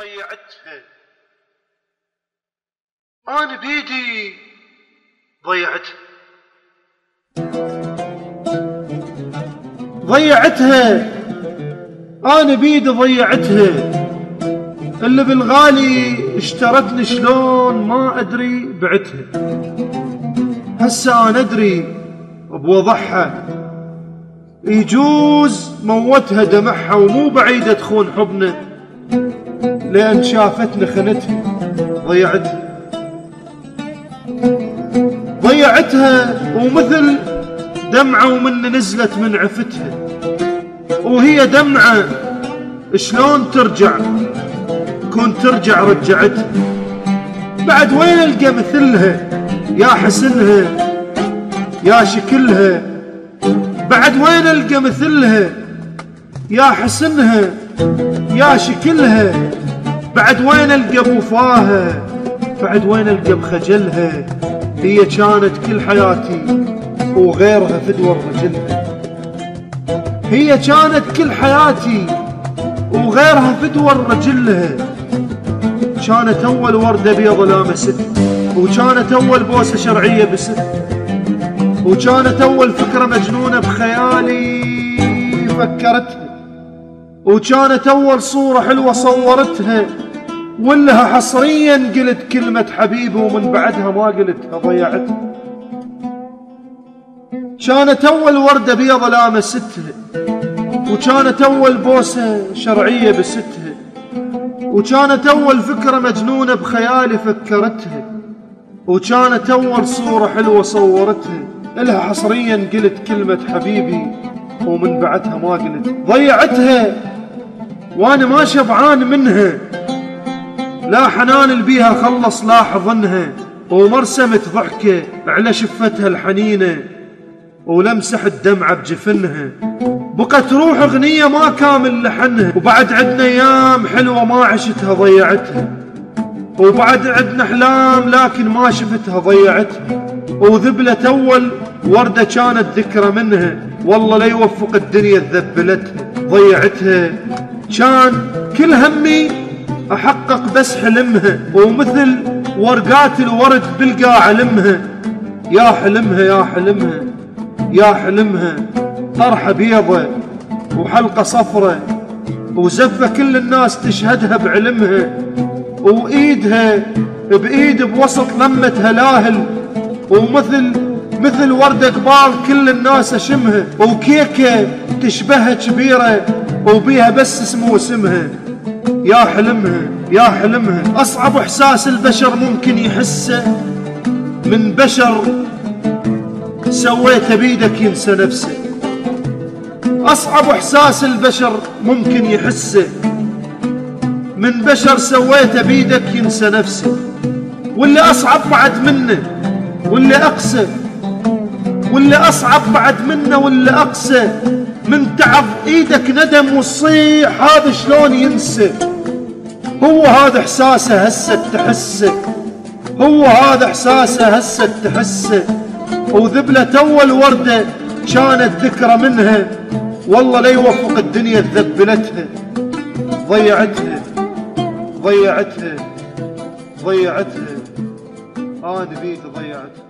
ضيعتها، أنا بيدي ضيعتها، ضيعتها، أنا بيدي ضيعتها، اللي بالغالي اشترتني شلون ما أدري بعتها، هسه أنا أدري بوضعها، يجوز موتها دمعها ومو بعيدة تخون حبنا، لأن شافتنا خنتها، ضيعتها، ضيعتها ومثل دمعة ومن نزلت من عفتها، وهي دمعة شلون ترجع، كون ترجع رجعتها، بعد وين القى مثلها يا حسنها يا شكلها، بعد وين القى مثلها يا حسنها يا شكلها، بعد وين القى بوفاها، بعد وين القى بخجلها، هي كانت كل حياتي وغيرها فدوى رجلها، هي كانت كل حياتي وغيرها فدوى رجلها، كانت اول وردة بيض لامستها، وكانت اول بوسة شرعية بستها، وكانت اول فكرة مجنونة بخيالي فكرتها، وكانت اول صورة حلوة صورتها، ولها حصريا قلت كلمة حبيبي ومن بعدها ما قلتها، ضيعتها، كانت اول وردة بيض لامستها، وكانت اول بوسة شرعية بستها، وكانت اول فكرة مجنونة بخيالي فكرتها، وكانت اول صورة حلوة صورتها، إلها حصريا قلت كلمة حبيبي ومن بعدها ما قلت، ضيعتها وانا ما شبعان منها، لا حنان البيها خلص لا حضنها، ومرسمت ضحكة على شفتها الحنينة، ولمسح الدمعة بجفنها، بقت روح اغنية ما كامل لحنها، وبعد عدنا ايام حلوة ما عشتها ضيعتها، وبعد عدنا احلام لكن ما شفتها ضيعتها، وذبلت اول وردة كانت ذكرى منها، والله لا يوفق الدنيا ذبلتها، ضيعتها، كان كل همي احقق بس حلمها، ومثل ورقات الورد بلقى علمها، يا حلمها يا حلمها يا حلمها، طرحة بيضة وحلقة صفرة وزفة كل الناس تشهدها بعلمها، وإيدها بإيد بوسط لمة هلاهل، ومثل وردة قبال كل الناس أشمها، وكيكة تشبهها كبيرة وبيها بس اسمه واسمها، يا حلمها يا حلمها، أصعب إحساس البشر ممكن يحسه من بشر سويته بيدك ينسى نفسه، أصعب إحساس البشر ممكن يحسه من بشر سويته بيدك ينسى نفسه، واللي أصعب بعد منه واللي أقسى، واللي أصعب بعد منه واللي أقسى، من تعب إيدك ندم وتصيح هذا شلون ينسى، هو هذا إحساسه هسه تحسه، هو هذا إحساسه هسه تحسه، وذبلت أول وردة كانت ذكرى منها، والله لا يوفق الدنيا ذبلتها، ضيعتها ضيعتها ضيعتها، أنا بيدي ضيعتها.